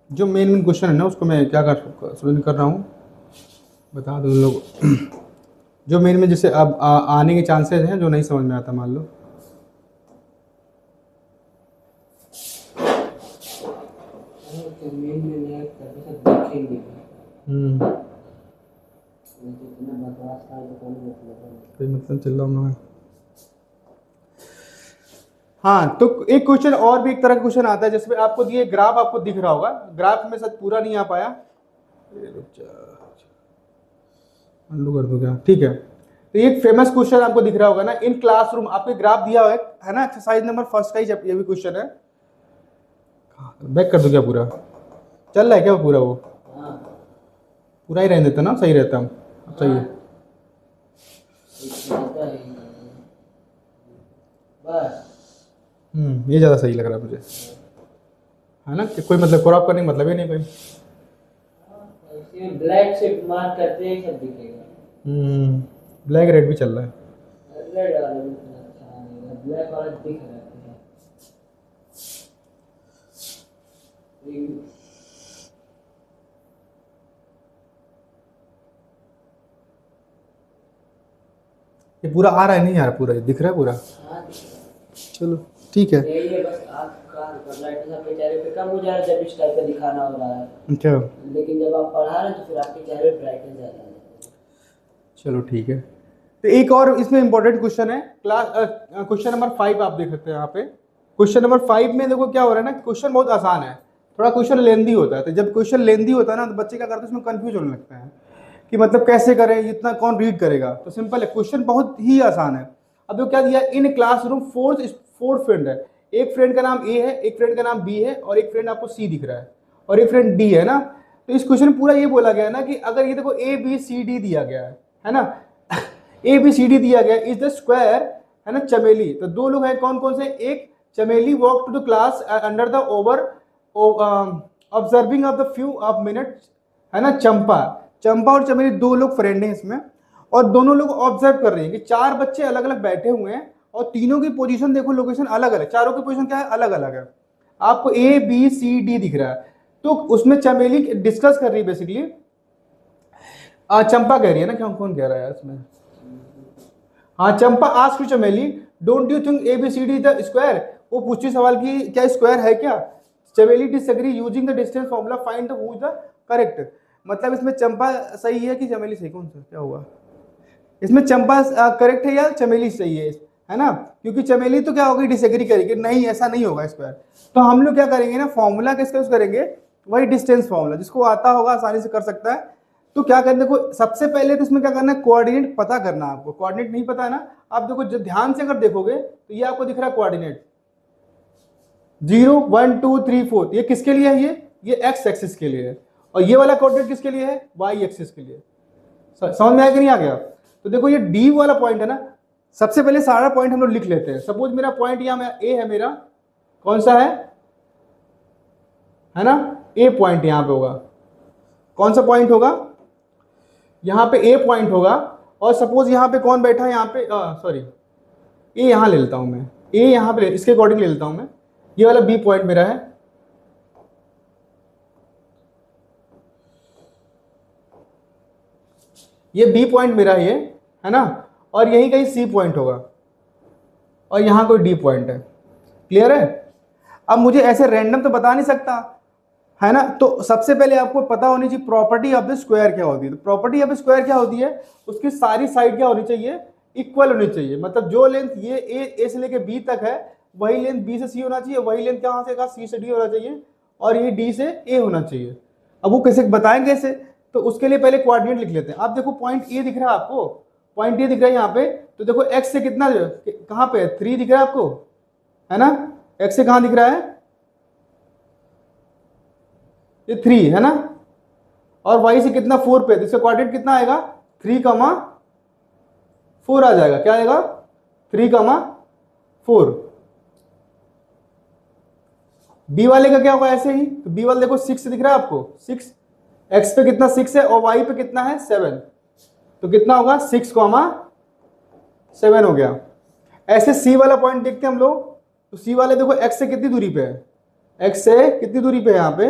जो मेन क्वेश्चन है ना उसको मैं क्या सॉल्व कर रहा हूँ, बता दो लोग। जो मेन में जैसे अब आने के चांसेस हैं, जो नहीं समझ में आता मान लो। मेन में मैं करके सब देखेंगे, जितना बकवास था तो कोई मतलब चल रहा हूँ मैं। हाँ, तो एक क्वेश्चन और भी एक तरह का क्वेश्चन आता है जिसमें आपको दिए ग्राफ, आपको दिख रहा होगा, ग्राफ में शायद पूरा नहीं आ पाया, अंडू कर दो क्या, ठीक है। तो एक फेमस क्वेश्चन आपको दिख रहा होगा ना, इन क्लासरूम आपको ग्राफ दिया हुआ है ना, एक्सरसाइज नंबर फर्स्ट का ही ये भी क्वेश्चन है। बैक कर दो क्या, पूरा चल रहा है क्या पूरा? वो पूरा ही रहने देता ना, सही रहता हम, सही है। ये ज़्यादा सही लग रहा है मुझे, है ना, कि कोई मतलब क्रॉप करने का मतलब ही नहीं कोई। ब्लैक से मार्क करते हैं सब दिखेगा। ब्लैक रेड भी चल रहा है, रेड वाला भी अच्छा नहीं, ब्लैक वाला दिख रहा है। ये पूरा आ रहा है, नहीं आ रहा पूरा, ये दिख रहा है पूरा। चलो ठीक है, यही है बस, आपका ब्राइटनेस आपके चेहरे पे कम हो जा रहा है जब इस टाइप का दिखाना हो रहा है। अच्छा, लेकिन जब आप पढ़ा रहे हैं तो फिर आपके चेहरे पे ब्राइटनेस ज़्यादा आ जाती है। चलो ठीक है। तो एक और इसमें इंपॉर्टेंट क्वेश्चन है, क्वेश्चन नंबर 5 आप देख सकते हैं यहाँ पे। क्वेश्चन नंबर 5 में देखो क्या हो रहा है ना, क्वेश्चन बहुत आसान है, थोड़ा क्वेश्चन लेंदी होता है। तो जब क्वेश्चन लेंदी होता है ना, तो बच्चे क्या करते हैं, उसमें कंफ्यूज होने लगते हैं कि मतलब कैसे करें, इतना कौन रीड करेगा। तो सिंपल है, क्वेश्चन बहुत ही आसान है। अब जो क्या दिया, इन क्लासरूम फोर फ्रेंड है, एक फ्रेंड का नाम ए है, एक फ्रेंड का नाम बी है, और एक फ्रेंड आपको सी दिख रहा है, और एक फ्रेंड डी है ना। तो इस क्वेश्चन में पूरा ये बोला गया है ना कि अगर ये देखो ए बी सी डी दिया गया है ना, ए बी सी डी दिया गया, इज द स्क्वायर, है ना, चमेली। तो दो लोग हैं, कौन कौन से, एक Chameli walk to the class under the over observing of the few of minutes, है ना। चंपा और चमेली दो लोग फ्रेंड हैं इसमें, और दोनों लोग ऑब्जर्व कर रहे हैं कि चार बच्चे अलग अलग बैठे हुए हैं और तीनों की पोजीशन देखो, लोकेशन अलग अलग, चारों की पोजीशन क्या है, अलग अलग है। आपको ए बी सी डी दिख रहा है, तो उसमें चमेली डिस्कस कर रही है बेसिकली, चंपा कह रही है ना, क्या कौन कह रहा है इसमें, हाँ Champa ask to Chameli don't you think A B C D the square, वो पूछती सवाल की क्या स्क्वायर है क्या। Chameli disagree using the distance formula find who is the correct, मतलब इसमें चंपा सही है कि चमेली सही, कौन सा क्या हुआ इसमें, चंपा करेक्ट है या चमेली सही है ना, क्योंकि चमेली तो क्या होगी, डिसएग्री करेगी, नहीं ऐसा नहीं होगा स्क्वायर। तो हम लोग क्या करेंगे ना, फॉर्मूला किसका यूज करेंगे, वही डिस्टेंस फॉर्मूला, जिसको आता होगा आसानी से कर सकता है। तो क्या करना, देखो सबसे पहले तो इसमें क्या करना है, कोऑर्डिनेट पता करना है आपको, कोऑर्डिनेट नहीं पता है ना, आप देखो जो ध्यान से अगर देखोगे तो ये आपको दिख रहा है कोऑर्डिनेट 0 1 2 3 4, ये किसके लिए है, ये एक्स एक्सिस के लिए है, और ये वाला कोऑर्डिनेट किसके लिए है, वाई एक्सिस के लिए। समझ में आया कि नहीं आ गया। तो देखो ये डी वाला पॉइंट है ना, सबसे पहले सारा पॉइंट हम लोग लिख लेते हैं। सपोज मेरा पॉइंट यहाँ ए है, मेरा कौन सा है ना, ए पॉइंट यहाँ पे होगा, कौन सा पॉइंट होगा, यहाँ पे ए पॉइंट होगा, और सपोज यहाँ पे कौन बैठा है, यहाँ पे सॉरी ए यहाँ ले लेता हूँ मैं, ए यहाँ पे इसके अकॉर्डिंग ले लेता हूँ मैं, ये वाला बी पॉइंट मेरा है, ये बी पॉइंट मेरा है ना, और यही कहीं सी पॉइंट होगा, और यहाँ कोई डी पॉइंट है। क्लियर है। अब मुझे ऐसे रैंडम तो बता नहीं सकता, है ना, तो सबसे पहले आपको पता होनी चाहिए प्रॉपर्टी ऑफ द स्क्वायर क्या होती है। तो प्रॉपर्टी ऑफ स्क्वायर क्या होती है, उसकी सारी साइड क्या होनी चाहिए, इक्वल होनी चाहिए, मतलब जो लेंथ ये ए से लेके बी तक है वही लेंथ बी से सी होना चाहिए, वही लेंथ कहाँ से कहा, सी से डी होना चाहिए, और ये डी से ए होना चाहिए। अब वो कैसे बताएंगे कैसे, तो उसके लिए पहले कोऑर्डिनेट लिख लेते हैं। आप देखो पॉइंट ए दिख रहा है आपको, पॉइंट ए दिख रहा है यहाँ पे, तो देखो एक्स से कितना कहाँ पे है, 3 दिख रहा है आपको, है ना, एक्स से कहाँ दिख रहा है, ये 3 है ना, और y से कितना 4 पे, तो इसका कोऑर्डिनेट कितना आएगा 3,4 आ जाएगा, क्या आएगा 3,4। बी वाले का क्या होगा ऐसे ही, तो बी वाले देखो 6 दिख रहा है आपको, 6 x पे कितना 6 है और y पे कितना है 7, तो कितना होगा 6,7 हो गया। ऐसे सी वाला पॉइंट देखते हैं हम लोग, तो सी वाले देखो x से कितनी दूरी पे है, x से कितनी दूरी पे है यहाँ पे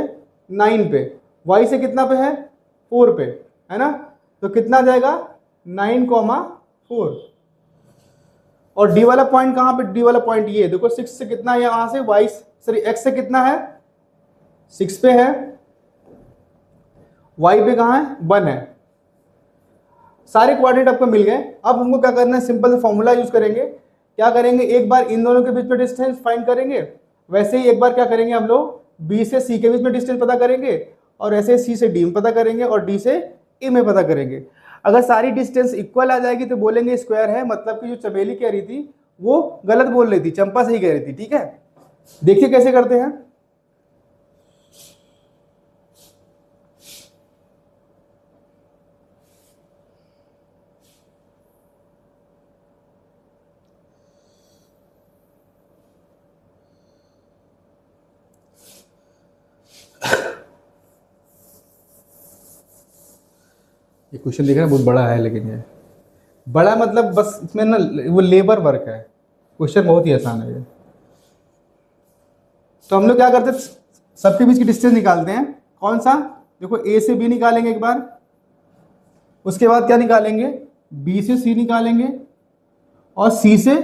9 पे, y से कितना पे है 4 पे, है ना, तो कितना आ जाएगा 9,4। और डी वाला पॉइंट कहाँ पे, डी वाला पॉइंट ये देखो 6 से कितना है यहाँ से, y सॉरी x से कितना है 6 पे है, y पे कहाँ है 1 है। सारे कोऑर्डिनेट आपको मिल गए। अब हमको क्या करना है, सिंपल फॉर्मूला यूज करेंगे। क्या करेंगे, एक बार इन दोनों के बीच में डिस्टेंस फाइंड करेंगे, वैसे ही एक बार क्या करेंगे हम लोग बी से सी के बीच में डिस्टेंस पता करेंगे, और ऐसे सी से डी में पता करेंगे, और डी से ए में पता करेंगे। अगर सारी डिस्टेंस इक्वल आ जाएगी तो बोलेंगे स्क्वायर है, मतलब कि जो चमेली कह रही थी वो गलत बोल रही थी, चंपा सही कह रही थी। ठीक है, देखिए कैसे करते हैं। ये क्वेश्चन देख रहे हैं बहुत बड़ा है, लेकिन ये बड़ा मतलब बस इसमें ना वो लेबर वर्क है, क्वेश्चन बहुत ही आसान है ये। तो हम लोग क्या करते हैं, सबके बीच की डिस्टेंस निकालते हैं। कौन सा, देखो ए से बी निकालेंगे एक बार, उसके बाद क्या निकालेंगे बी से सी निकालेंगे, और सी से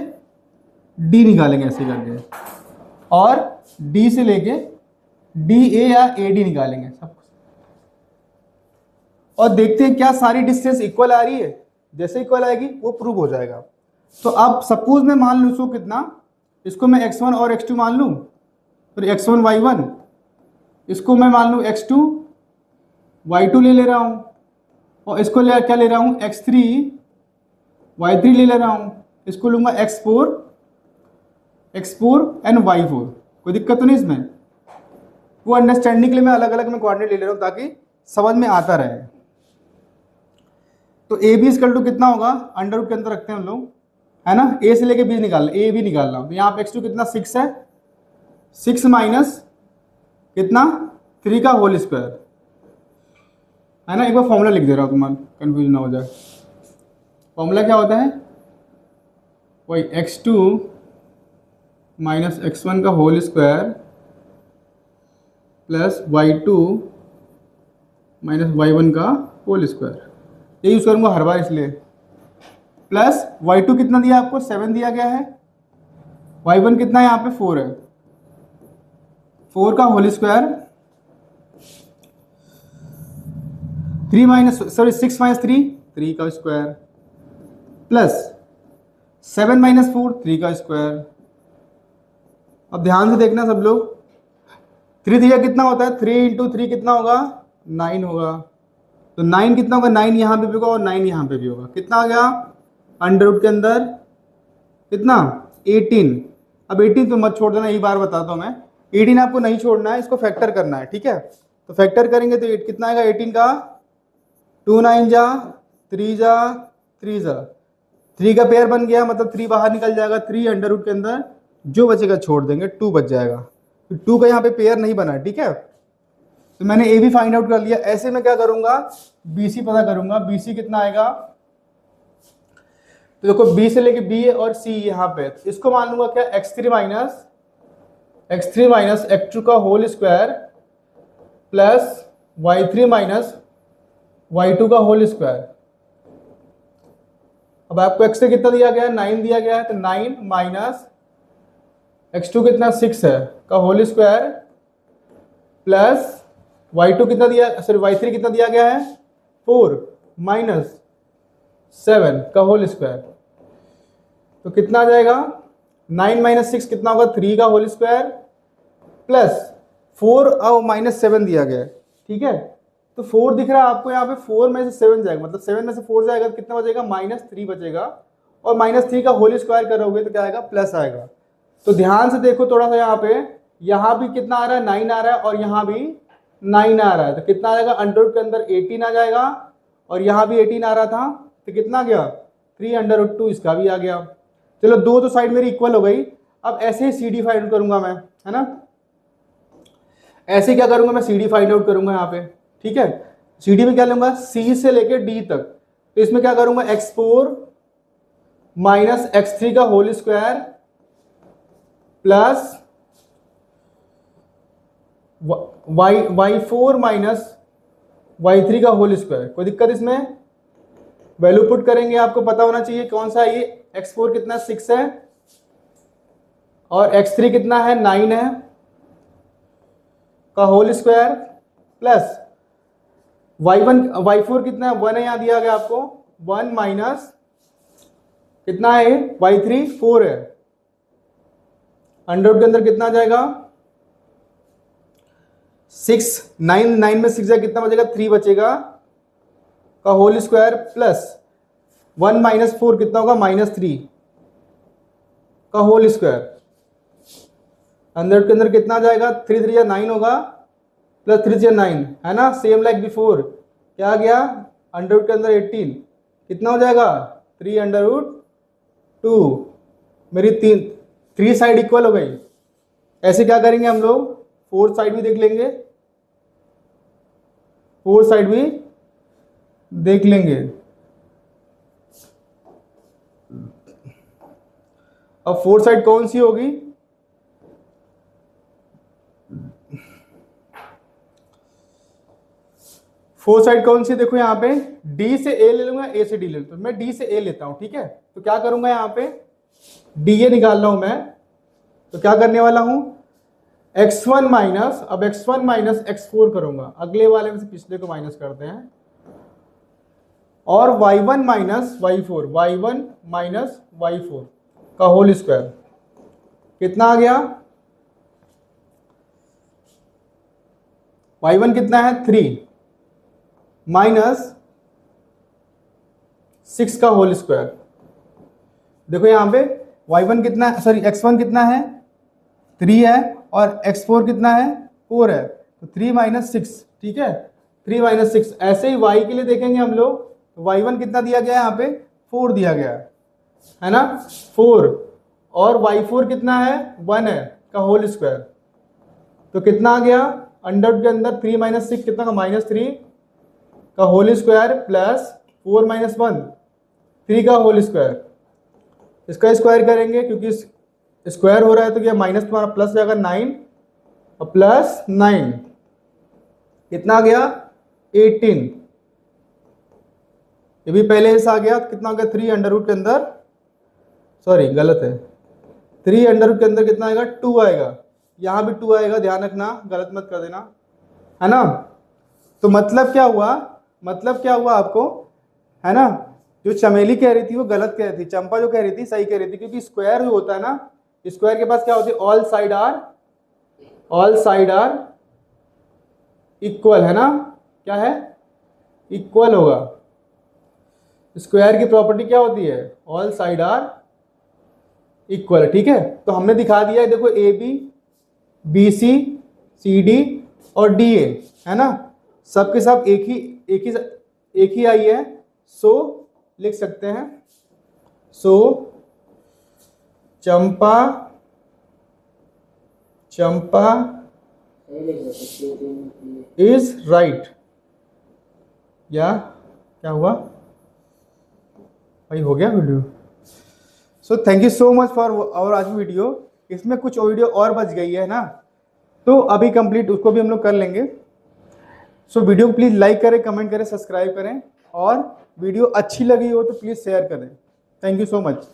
डी निकालेंगे ऐसे करके, और डी से लेके डी ए या ए डी निकालेंगे सब, और देखते हैं क्या सारी डिस्टेंस इक्वल आ रही है। जैसे इक्वल आएगी वो प्रूव हो जाएगा। तो अब सपोज मैं मान लूँ कितना, इसको मैं x1 और x2 मान लूँ, फिर x1 y1, इसको मैं मान लूँ x2 y2 ले रहा हूँ, और इसको क्या ले रहा हूँ x3 y3 ले रहा हूँ, इसको लूँगा x4 एंड y4। कोई दिक्कत तो नहीं इसमें, वो अंडरस्टैंडिंग के लिए मैं अलग अलग में कोऑर्डिनेट ले रहा हूँ ताकि समझ में आता रहे। तो ए बी इक्वल टू कितना होगा, अंडर रूट के अंदर रखते हैं हम लोग, है ना, ए से लेके बी निकालना, ए बी निकालना। तो यहाँ पे x2 कितना 6 है, 6 माइनस कितना 3 का होल स्क्वायर, है ना। एक बार फॉर्मूला लिख दे रहा हूँ, तुम्हारा कंफ्यूज ना हो जाए। फॉर्मूला क्या होता है, वही x2 माइनस x1 का whole square plus y2 minus y1 का होल स्क्वायर, ये यूज़ करूँगा हर बार इसलिए। प्लस y2 कितना दिया आपको 7 दिया गया है, y1 कितना है यहाँ पे 4 है, 4 का होल स्क्वायर 6 माइनस 3 का स्क्वायर प्लस 7 माइनस 4 3 का स्क्वायर। अब ध्यान से देखना सब लोग, 3 3 कितना होता है, 3 इंटू 3 कितना होगा 9 होगा, तो 9 कितना होगा, 9 यहाँ पे भी होगा और 9 यहाँ पे भी होगा, कितना आ गया अंडर रूट के अंदर कितना 18। अब 18 तो मत छोड़ देना, यही बार बताता हूँ मैं, 18 आपको नहीं छोड़ना है, इसको फैक्टर करना है, ठीक है। तो फैक्टर करेंगे तो कितना आएगा 18 का 2 9 जा 3 जा 3 जा 3 का पेयर बन गया, मतलब 3 बाहर निकल जाएगा, 3 अंडर रूट के अंदर जो बचेगा छोड़ देंगे, 2 बच जाएगा, तो 2 का यहाँ पे पेयर नहीं बना, ठीक है। तो मैंने ए भी फाइंड आउट कर लिया। ऐसे में क्या करूंगा, BC पता करूंगा, BC कितना आएगा, तो देखो B से लेके B और C यहाँ पे, इसको मान लूंगा क्या x3 माइनस x2 का whole square plus y3 minus y2 का होल स्क्वायर। अब आपको x3 कितना दिया गया है 9 दिया गया है, तो 9 माइनस x2 कितना 6 है का होल स्क्वायर प्लस y2 कितना दिया, सॉरी y3 कितना दिया गया है 4 माइनस 7 का होल स्क्वायर, तो कितना आ जाएगा 9 माइनस 6 कितना होगा 3 का होल स्क्वायर प्लस 4 और माइनस 7 दिया गया है, ठीक है। तो 4 दिख रहा है आपको यहाँ पे, 4 में से 7 जाएगा, मतलब 7 में से 4 जाएगा तो कितना बचेगा -3 बचेगा, और -3 का होल स्क्वायर करोगे तो क्या आएगा प्लस आएगा। तो ध्यान से देखो थोड़ा सा, यहाँ भी कितना आ रहा है 9 आ रहा है और यहाँ भी 9 आ रहा है, तो कितना आ जाएगा अंडर रूट के अंदर 18 आ जाएगा, और यहाँ भी 18 आ रहा था तो कितना आ गया 3 अंडर रूट 2, इसका भी आ गया। चलो दो तो साइड मेरी इक्वल हो गई। अब ऐसे ही CD फाइंड करूंगा मैं, है ना, ऐसे क्या करूंगा मैं CD फाइंड आउट करूंगा यहाँ पे, ठीक है। CD में क्या लूंगा C से लेके D तक, तो इसमें क्या करूंगा x4 माइनस x3 का whole square plus y4 minus y3 का होल स्क्वायर। कोई दिक्कत इसमें, वैल्यू पुट करेंगे, आपको पता होना चाहिए कौन सा है ये, x4 कितना 6 है और x3 कितना है 9 है का होल स्क्वायर प्लस y4 कितना है 1 है, यहां दिया गया आपको 1 माइनस कितना है y3 4 है, अंडर के अंदर कितना आ जाएगा 6 9 में 6 कितना बचेगा 3 बचेगा का होल स्क्वायर प्लस 1 माइनस 4 कितना होगा -3 का होल स्क्वायर, अंदर के अंदर कितना आ जाएगा 3 3 9 होगा प्लस 3 3 9, है ना, सेम लाइक बिफोर। क्या आ गया अंडर रूट के अंदर 18 कितना हो जाएगा 3 अंडर रूट 2, मेरी 3 साइड इक्वल हो गई। ऐसे क्या करेंगे हम लोग, 4 साइड भी देख लेंगे, 4 साइड भी देख लेंगे। अब 4 साइड कौन सी होगी, फोर साइड कौन सी, देखो यहाँ पे D से A ले लूंगा, A से D ले लूंगा, तो मैं D से A लेता हूं, ठीक है। तो क्या करूंगा यहाँ पे DA निकाल रहा हूं मैं, तो क्या करने वाला हूं x1 माइनस, अब x1 माइनस x4 करूंगा, अगले वाले में से पिछले को माइनस करते हैं, और y1 minus y4, y1 minus y4 का होल स्क्वायर कितना आ गया, y1 कितना है 3 माइनस 6 का होल स्क्वायर। देखो यहाँ पे y1 कितना है, सॉरी x1 कितना है 3 है और x4 कितना है 4 है, तो 3 माइनस 6, ठीक है, 3 माइनस 6। ऐसे ही y के लिए देखेंगे हम लोग, तो y1 कितना दिया गया है यहाँ पे 4 दिया गया है ना 4, और y4 कितना है 1 है का होल स्क्वायर, तो कितना आ गया अंडर के अंदर 3 माइनस 6 कितना का -3 का होल स्क्वायर प्लस 4 माइनस 1 3 का होल स्क्वायर, इसका स्क्वायर करेंगे क्योंकि स्क्वायर हो रहा है तो क्या माइनस तुम्हारा प्लस हो जाएगा 9 और प्लस 9 कितना आ गया 18। ये भी पहले से आ गया, कितना हो गया 3 अंडर रूट के अंदर, सॉरी गलत है, 3 अंडर रूट के अंदर कितना आएगा 2 आएगा, यहाँ भी 2 आएगा, ध्यान रखना गलत मत कर देना, है ना। तो मतलब क्या हुआ, मतलब क्या हुआ आपको, है ना। जो चमेली कह रही थी वो गलत कह रही थी, चंपा जो कह रही थी सही कह रही थी, क्योंकि स्क्वायर जो होता है ना, स्क्वायर के पास क्या होती है ऑल साइड आर इक्वल, है ना, क्या है इक्वल होगा। स्क्वायर की प्रॉपर्टी क्या होती है ऑल साइड आर इक्वल, ठीक है। तो हमने दिखा दिया है, देखो A B B C C D और डी ए, है ना, सबके सब एक ही आई है, सो लिख सकते हैं, सो चंपा इज राइट, या क्या हुआ भाई, हो गया video. So thank you so much for our आज वीडियो। इसमें कुछ वीडियो और बच गई है ना, तो अभी कंप्लीट उसको भी हम लोग कर लेंगे। सो वीडियो को प्लीज़ लाइक करें, कमेंट करें, सब्सक्राइब करें, और वीडियो अच्छी लगी हो तो प्लीज़ शेयर करें। Thank you so much.